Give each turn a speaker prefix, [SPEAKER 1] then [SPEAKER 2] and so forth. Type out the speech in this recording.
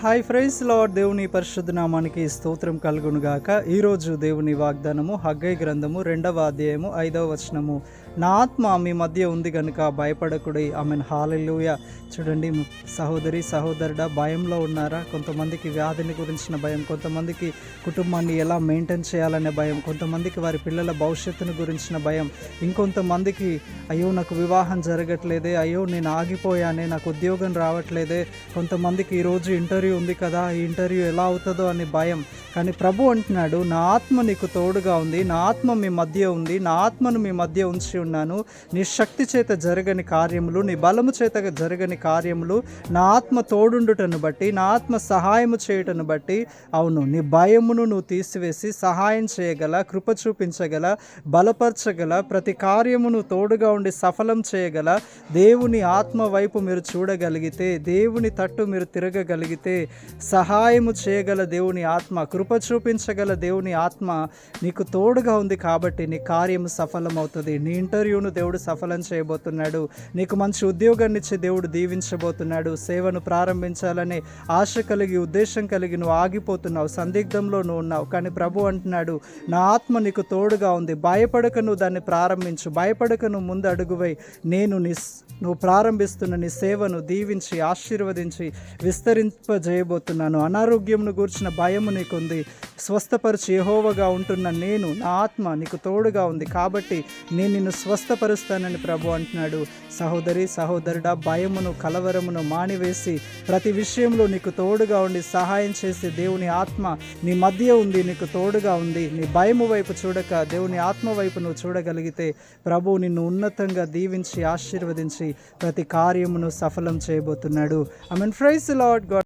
[SPEAKER 1] Hi fries lord. దేవుని పరిశుద్ధ నామానికి స్తోత్రం కలుగును గాక. ఈరోజు దేవుని వాగ్దానము హగ్గై గ్రంథము 2వ అధ్యాయము 5వ వచనము. నా ఆత్మ మీ మధ్య ఉంది గనుక భయపడకుడి. ఆమెన్. హల్లెలూయా. చూడండి సహోదరి సహోదరుడా, భయంలో ఉన్నారా? కొంతమందికి వ్యాధిని గురించిన భయం, కొంతమందికి కుటుంబాన్ని ఎలా మెయింటైన్ చేయాలనే భయం, కొంతమందికి వారి పిల్లల భవిష్యత్తును గురించిన భయం, ఇంకొంతమందికి అయ్యో నాకు వివాహం జరగట్లేదే, అయ్యో నేను ఆగిపోయానే, నాకు ఉద్యోగం రావట్లేదే, కొంతమందికి ఈరోజు ఇంటర్వ్యూ ఉంది కదా, ఈ ఇంటర్వ్యూ ఎలా అవుతుందో అని భయం. కానీ ప్రభు అంటున్నాడు, నా ఆత్మ నీకు తోడుగా ఉంది, నా ఆత్మ మీ మధ్య ఉంది, నా ఆత్మను మీ మధ్య ఉంచి ఉన్నాను. నీ శక్తి చేత జరగని కార్యములు, నీ బలము చేత జరగని కార్యములు నా ఆత్మ తోడుండుటను బట్టి, నా ఆత్మ సహాయము చేయుటను బట్టి, అవును, నీ భయమును నువ్వు తీసివేసి సహాయం చేయగల, కృప చూపించగల, బలపరచగల, ప్రతి కార్యమును తోడుగా ఉండి సఫలం చేయగల దేవుని ఆత్మ వైపు మీరు చూడగలిగితే, దేవుని తట్టు మీరు తిరగగలిగితే, సహాయము చేయగల దేవుని ఆత్మ, కృప చూపించగల దేవుని ఆత్మ నీకు తోడుగా ఉంది కాబట్టి నీ కార్యము సఫలమవుతుంది. నీ ఇంటర్వ్యూను దేవుడు సఫలం చేయబోతున్నాడు. నీకు మంచి ఉద్యోగాన్ని ఇచ్చి దేవుడు దీవించబోతున్నాడు. సేవను ప్రారంభించాలనే ఆశ కలిగి, ఉద్దేశం కలిగి నువ్వు ఆగిపోతున్నావు, సందిగ్ధంలో నువ్వు ఉన్నావు. కానీ ప్రభు అంటున్నాడు, నా ఆత్మ నీకు తోడుగా ఉంది, భయపడక నువ్వు దాన్ని ప్రారంభించు, భయపడక నువ్వు ముందు అడుగువై, నేను నువ్వు ప్రారంభిస్తున్న నీ సేవను దీవించి ఆశీర్వదించి విస్తరింపజేయబోతున్నాను. అనారోగ్యంను గూర్చిన భయము నీకుంది, స్వస్థపరిచి యెహోవాగా ఉంటున్న నేను, నా ఆత్మ నీకు తోడుగా ఉంది కాబట్టి నేను నిన్ను స్వస్థపరుస్తానని ప్రభు అంటున్నాడు. సహోదరి సహోదరుడా, భయమును కలవరమును మానివేసి ప్రతి విషయంలో నీకు తోడుగా ఉండి సహాయం చేసే దేవుని ఆత్మ నీ మధ్య ఉంది, నీకు తోడుగా ఉంది. నీ భయము వైపు చూడక దేవుని ఆత్మ వైపు నువ్వు చూడగలిగితే ప్రభు నిన్ను ఉన్నతంగా దీవించి ఆశీర్వదించి ప్రతి కార్యమును సఫలం చేయబోతున్నాడు. I mean praise the lord.